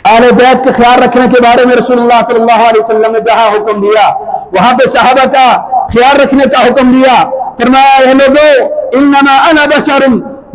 اہل بیت کے خیال رکھنے کے بارے میں رسول اللہ صلی اللہ علیہ وسلم نے جہاں حکم دیا وہاں پہ صحابہ کا خیال رکھنے کا حکم دیا. فرمایا اے لوگو انما انا بشر،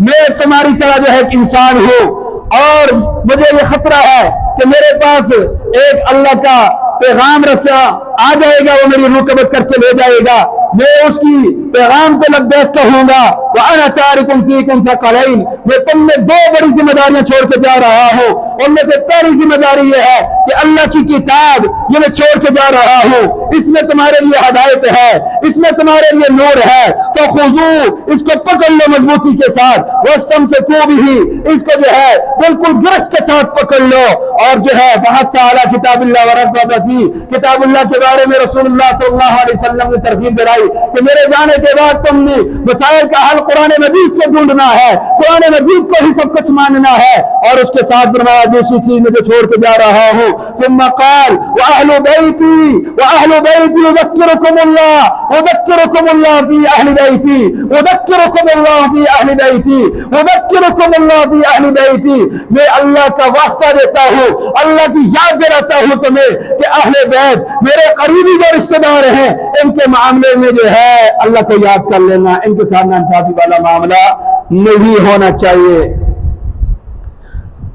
میں تمہاری طرح جو ہے ایک انسان ہوں، اور مجھے یہ خطرہ ہے کہ میرے پاس ایک اللہ کا پیغام رسا آ جائے گا، وہ میری روح قبض کر کے لے جائے گا، میں اس کی پیغام کو لبیک کہوں گا. وَأَنَا تَارِكٌ فِيكُمْ ثَقَلَيْنِ، میں تم میں دو بڑی ذمہ داریاں چھوڑ کے جا رہا ہوں. ان میں سے پہلی ذمہ داری یہ ہے کہ اللہ کی کتاب یہ میں چھوڑ کے جا رہا ہوں، اس میں تمہارے لیے ہدایت ہے، اس میں تمہارے لیے نور ہے. فَخُذُوا، اس کو پکڑ لو مضبوطی کے ساتھ. وَاسْتَمْسِكُوا بِهِ، اس کو جو ہے بالکل گرفت کے ساتھ پکڑ لو. اور جو ہے فَحَثَّ عَلَى كِتَابِ اللَّهِ وَرَغَّبَ فِيهِ، کتاب اللہ کے بارے میں رسول اللہ صلی اللہ علیہ وسلم نے ترغیب دلائی کہ میرے جانے کے بعد تم نے مسائل کا حل قرآن مجید سے ڈھونڈنا ہے، قرآن مجید کو ہی سب کچھ ماننا ہے. اور اس کے ساتھ فرمایا دوسری چیز میں جو چھوڑ کے جا رہا ہوں. ثم قال وأهل بيتي أذكركم الله في أهل بيتي، أذكركم الله في أهل بيتي، أذكركم الله في أهل بيتي. میں اللہ کا واسطہ دیتا ہوں، اللہ کی یاد دلاتا ہوں تمہیں کہ اہل بیت میرے قریبی جو رشتہ دار ہیں ان کے معاملے میں جو ہے اللہ کو یاد کر لینا، ان کے ساتھ ناانصافی والا معاملہ نہیں ہونا چاہیے.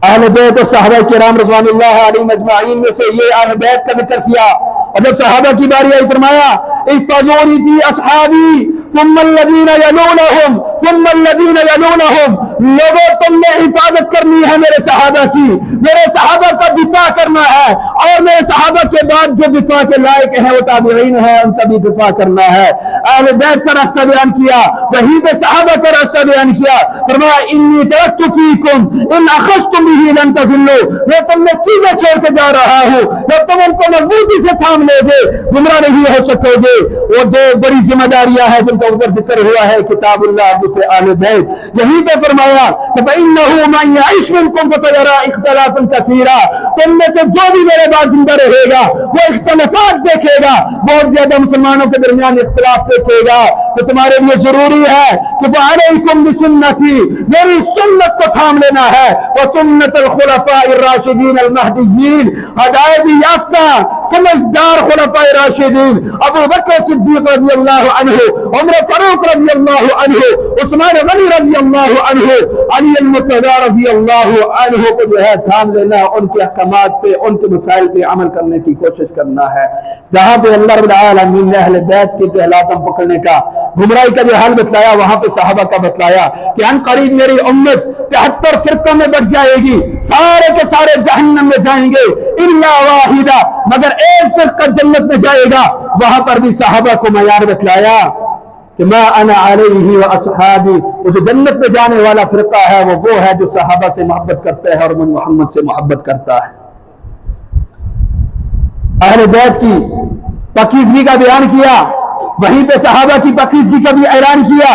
اہل بیت اور صحابہ کرام رضوان اللہ علیہم اجمعین میں سے یہ اہل بیت کا ذکر کیا. اور جب صحابہ کی باری آئی فرمایا احفظونی فی اصحابی ثم الذین یلونہم ثم الذین یلونہم، لوگوں تم نے حفاظت کرنی ہے میرے صحابہ کی، میرے صحابہ کا دفاع کرنا ہے، اور میرے صحابہ کے بعد جو دفاع کے لائق ہیں وہ تابعین ہیں، ان کا بھی دفاع کرنا ہے. اہل بیت کا راستہ بیان کیا، وہیں پہ صحابہ کا راستہ بیان کیا. فرمایا انی ترکت فیکم ان اخذتم به لن تضلوا، میں تم نے چیزیں چھوڑ کے جا رہا ہوں، جب تم ان کو مضبوطی سے تھام لے گے گمراہ نہیں ہو سکو گے. وہ دو بڑی ذمہ داریاں ہیں جن کا اوپر ذکر ہوا ہے، کتاب اللہ اور دوسرے اہل بیت. یہیں پہ فرمایا کہ فإنه من يعش منكم فسيرى اختلافا كثيرا، تم میں سے جو بھی میرے بعد زندہ رہے گا وہ اختلافات دیکھے گا، بہت زیادہ مسلمانوں کے درمیان اختلاف دیکھے گا. تو تمہارے لیے ضروری ہے کہ فعليكم بسنتي، میری سنت کو تھام لینا ہے، وسنت الخلفاء الراشدین المہدیین، ہدایت یافتہ سمجھدار خلفاء راشدین ابو بکر صدیق رضی اللہ عنہ، عمر فاروق رضی اللہ عنہ، عثمان غنی رضی اللہ عنہ، علی المرتضی رضی اللہ عنہ کو جو ہے تھام لینا، ان کے احکامات پہ ان کے مسائل پہ عمل کرنے کی کوشش کرنا ہے. جہاں پہ اللہ رب العالمین نے اہل بیت کے پہ لازم پکڑنے کا، گمراہی کا جو حال بتلایا وہاں پہ صحابہ کا بتلایا کہ ان قریب میری امت 73 فرقوں میں بٹ جائے گی، سارے کے سارے جہنم میں جائیں گے الا واحدہ، مگر ایک فرقہ جنت میں جائے گا. وہاں پر بھی صحابہ کو معیار بتلایا کہ ما انا علیہ و اصحابی، وہ جو جنت میں جانے والا فرقہ ہے وہ ہے جو صحابہ سے محبت کرتا ہے اور من محمد سے محبت کرتا ہے. اہل بیت کی پاکیزگی کا بیان کیا، وہیں پہ صحابہ کی پاکیزگی کا بھی اعلان کیا.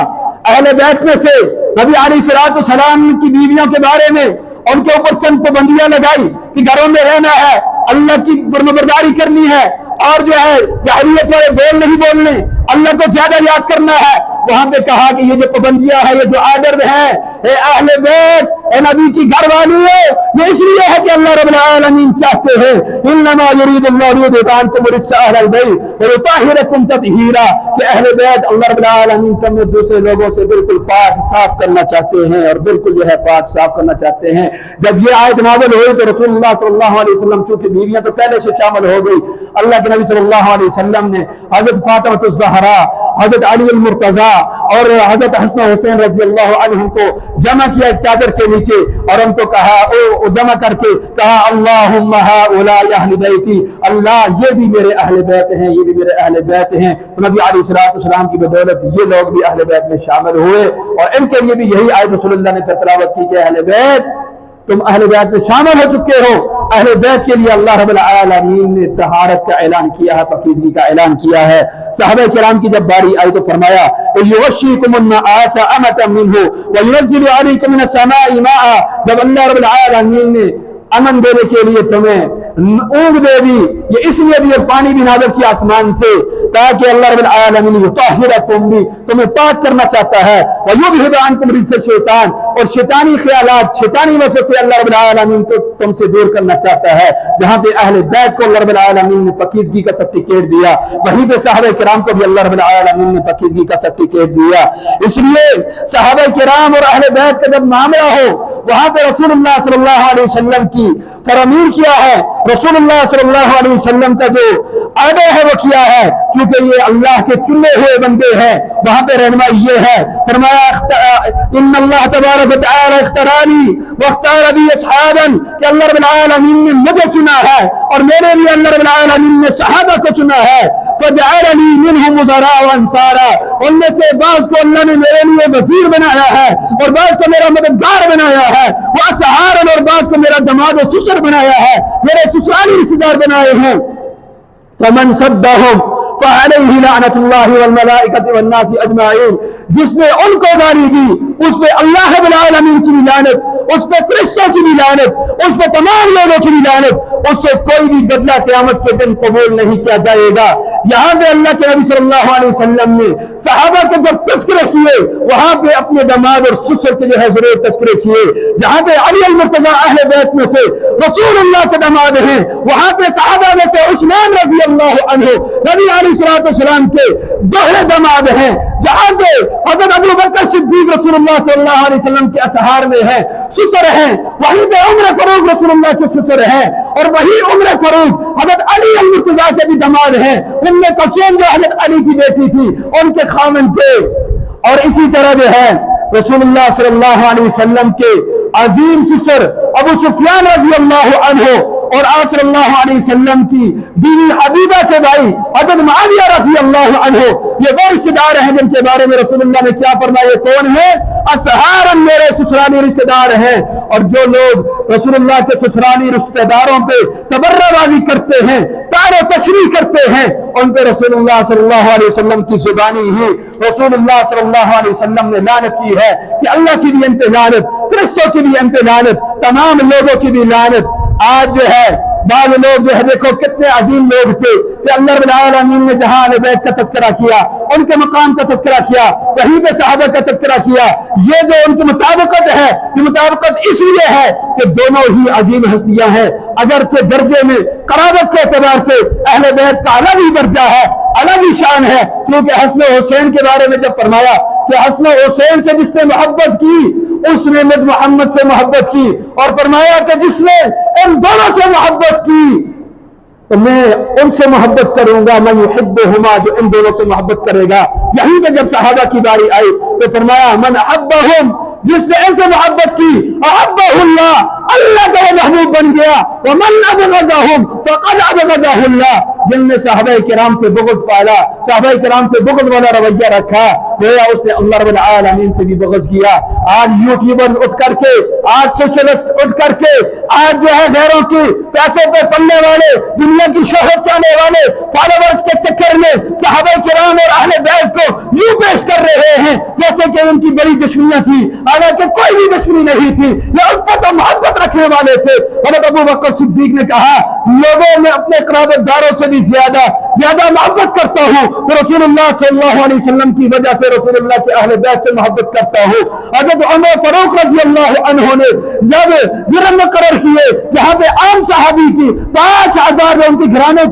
اہل بیت میں سے نبی علیہ السلام کی بیویوں کے بارے میں ان کے اوپر چند پابندیاں لگائی کہ گھروں میں رہنا ہے، اللہ کی فرمانبرداری کرنی ہے، اور جو ہے جاہلیت والے بول نہیں بولنے، اللہ کو زیادہ یاد کرنا ہے. وہاں پہ کہا کہ یہ جو پابندیاں ہیں، یہ جو آرڈر ہیں، اے اہل بیت، اے نبی کی گھر والی ہے، یہ اس لیے ہے کہ اللہ رب العالمین چاہتے ہیں انما یرید اللہ لیذهب عنکم الرجس اہل البیت ویطہرکم تطہیرا، کہ اہل بیت اللہ رب العالمین تمہیں دوسرے لوگوں سے بالکل پاک صاف کرنا چاہتے ہیں، اور بالکل جو ہے پاک صاف کرنا چاہتے ہیں. جب یہ آیت نازل ہوئی تو رسول اللہ صلی اللہ علیہ وسلم، چونکہ بیویاں تو پہلے سے شامل ہو گئی، اللہ کے نبی صلی اللہ علیہ وسلم نے حضرت فاطمہ الزہرا، حضرت علی المرتضی اور حضرت حسن حسین رضی اللہ عنہ کو جمع کیا ایک چادر کے نیچے، اور ان کو کہا، جمع کر کے کہا اللہم ہؤلاء اہل بیتی، اللہ یہ بھی میرے اہل بیت ہیں، یہ بھی میرے اہل بیت ہیں. تو نبی علیہ السلام کی بدولت یہ لوگ بھی اہل بیت میں شامل ہوئے، اور ان کے لیے بھی یہی آیت رسول اللہ نے تلاوت کی کہ اہل بیت تم اہل بیت میں شامل ہو چکے ہو. اہل بیت کے لیے اللہ رب العالمین نے طہارت کا اعلان کیا ہے، پاکیزگی کا اعلان کیا ہے. صحابہ کرام کی جب باری آئی تو فرمایا یغشیکم النعاس امۃ منہ وینزل علیکم من السماء ماء، جب اللہ رب العالمین نے امن دینے کے لیے تمہیں اونگ دے دی، یہ اس لیے دی پانی بھی نازل کیا آسمان سے تاکہ اللہ رب العالمین یطہرکم بھی تمہیں پاک کرنا چاہتا ہے، ویذھب عنکم رجس الشیطان اور شیطانی خیالات شیطانی وسوسے اللہ رب العالمین تو تم سے دور کرنا چاہتا ہے۔ جہاں پہ اہل بیت کو اللہ رب العالمین نے پاکیزگی کا سرٹیفکیٹ دیا، وہیں پہ صحابہ کرام کو بھی اللہ رب العالمین نے پاکیزگی کا سرٹیفکیٹ دیا۔ اس لیے صحابہ کرام اور اہل بیت کا جب معاملہ ہو وہاں پہ رسول اللہ صلی اللہ علیہ وسلم کی فرامین کیا ہے، رسول اللہ صلی اللہ علیہ وسلم کا جو آرڈر ہے وہ کیا ہے، کیونکہ یہ اللہ کے چنے ہوئے بندے ہیں۔ وہاں پہ رہنمائی یہ ہے، فرمایا ان اللہ تبارک و تعالی اختارانی واختار بی اصحابا کہ اللہ رب العالمین نے مجھے چنا ہے اور میرے لیے اللہ رب العالمین نے صحابہ کو چنا ہے، فجعلنی منہم وزراء وانصارا ان میں سے بعض کو اللہ نے میرے لیے وزیر بنایا ہے اور بعض کو میرا مددگار بنایا ہے، واسحارا اور بعض کو میرا دماد و سسر بنایا ہے، میرے سسرالی رشتہ دار بنائے ہیں۔ فمن سبهم فعليه لعنت اللہ والملائکۃ والناس اجمعین جس نے ان کو گالی دی اس پہ اللہ رب العالمین کی بھی لعنت، اس پہ فرشتوں کی بھی لعنت، اس پہ تمام لوگوں کی بھی لعنت، اس سے کوئی بھی بدلہ قیامت کے دن قبول نہیں کیا جائے گا۔ یہاں پہ اللہ کے نبی صلی اللہ علیہ وسلم نے صحابہ کے جب تذکرے کیے وہاں پہ اپنے دماد اور سسر کے جو ہے ضرور تذکرے کیے۔ جہاں پہ علی المرتضیٰ اہل بیت میں سے رسول اللہ کے دماد ہیں، وہاں پہ صحابہ میں سے عثمان رضی اللہ عنہ نبی علیہ السلام کے دوہرے دماد ہیں۔ جہاں پہ حضرت ابو بکر صدیق رسول اللہ صلی اللہ علیہ وسلم کے اصحار میں ہیں، سسر ہیں، وہیں پہ عمر فاروق رسول اللہ کے سسر ہیں، اور وہی عمر فاروق حضرت علی المرتضیٰ کے بھی دماد ہیں۔ ام کلثوم جو حضرت علی کی بیٹی تھی ان کے خامن تھے، اور اسی طرح جو ہے رسول اللہ صلی اللہ علیہ وسلم کے عظیم سسر ابو سفیان رضی اللہ عنہ اور آپ صلی اللہ علیہ وسلم کی بیوی حبیبہ کے بھائی حضرت معاویہ رضی اللہ عنہ، یہ وہ رشتہ دار ہیں جن کے بارے میں رسول اللہ نے کیا فرمایا، کون ہے؟ اصحارا میرے سسرالی رشتہ دار ہیں۔ اور جو لوگ رسول اللہ کے سسرالی رشتہ داروں پہ تبرہ بازی کرتے ہیں، تعریف و تشریح کرتے ہیں، ان پہ رسول اللہ صلی اللہ علیہ وسلم کی زبانی ہی رسول اللہ صلی اللہ علیہ وسلم نے لعنت کی ہے کہ اللہ کی بھی انت لعنت، فرشتوں کی بھی انت لعنت، تمام لوگوں کی بھی لعنت۔ آج جو ہے بعض لوگ جو ہے دیکھو کتنے عظیم لوگ تھے کہ اللہ رب العالمین نے جہاں اہل بیت کا تذکرہ کیا، ان کے مقام کا تذکرہ کیا، وہیں پہ صحابہ کا تذکرہ کیا، یہ جو ان کی مطابقت ہے یہ مطابقت اس لیے ہے کہ دونوں ہی عظیم ہستیاں ہیں، اگرچہ درجے میں قرابت کے اعتبار سے اہل بیت کا الگ ہی درجہ ہے، الگ ہی شان ہے، کیونکہ حسن و حسین کے بارے میں جب فرمایا کہ حسن و حسین سے جس نے محبت کی اس نے مجھ محمد سے محبت کی، اور فرمایا کہ جس نے ان دونوں سے محبت کی تو میں ان سے محبت کروں گا، من یحبہما جو ان دونوں سے محبت کرے گا۔ یہیں پہ جب صحابہ کی باری آئی تو فرمایا من احبہم جس نے ان سے محبت کی احبہ اللہ، اللہ کا وہ محبوب بن گیا، ومن ابغضہم فقد ابغضہ اللہ جن نے صحابہ کرام سے بغض پالا، صحابہ کرام سے بغض والا رویہ رکھا، گویا اس نے اللہ رب العالمین سے بھی بغض کیا۔ آج یوٹیوبرز اٹھ کر کے، آج سوشلسٹ اٹھ کر کے، آج جو ہے غیروں کی پیسوں پہ پلنے والے، دنیا کی شہرت چاہنے والے فالوورز کے چکر میں صحابہ کرام اور اہل بیت کو یوں پیش کر رہے ہیں جیسے کہ ان کی بڑی دشمنیاں تھی، حالانکہ کوئی بھی دشمنی نہیں تھی، یہ الفت و محبت رکھنے والے تھے۔ حضرت ابو بکر صدیق نے کہا لوگوں میں اپنے قرابت داروں سے بھی زیادہ محبت کرتا ہوں تو رسول اللہ صلی اللہ علیہ وسلم کی وجہ سے رسول اللہ کے اہل بیت سے محبت کرتا ہوں۔ حضرت عمر فاروق رضی اللہ عنہ نے جب گرم مقرر کیے جہاں پہ عام صحابی کی 5000 ان کی گھرانوں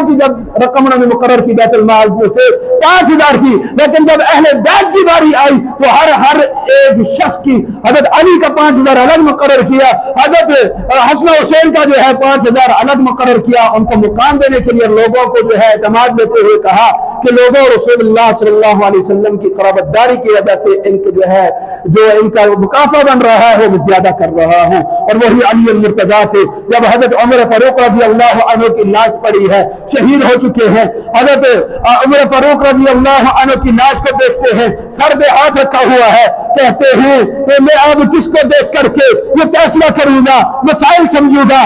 کی جب رقم انہوں نے مقرر کی بیت المال میں سے 5000 کی، لیکن جب اہل بیت کی باری آئی تو ہر ایک شخص کی حضرت علی کا 5000 الگ مقرر کیا، حضرت حسن حسین کا جو ہے 5000 الگ مقرر کیا، ان کو مقام دینے کے لیے لوگوں کو جو ہے اعتماد دیتے ہوئے کہا کہ لوگوں رسول اللہ صلی اللہ علیہ وسلم کی قرابت داری کی وجہ سے ان کے جو ان کا مکافہ بن رہا ہے وہ زیادہ کر رہا ہوں، اور وہی علی المرتضیٰ تھے۔ جب حضرت عمر فاروق رضی اللہ عنہ کی لاش پڑی ہے، شہید ہو چکے ہیں، حضرت عمر فاروق رضی اللہ عنہ کی لاش کو دیکھتے ہیں، سر پہ ہاتھ رکھا ہوا ہے، کہتے ہیں کہ میں اب کس کو دیکھ کر کے یہ فیصلہ کروں گا، مسائل سمجھوں گا،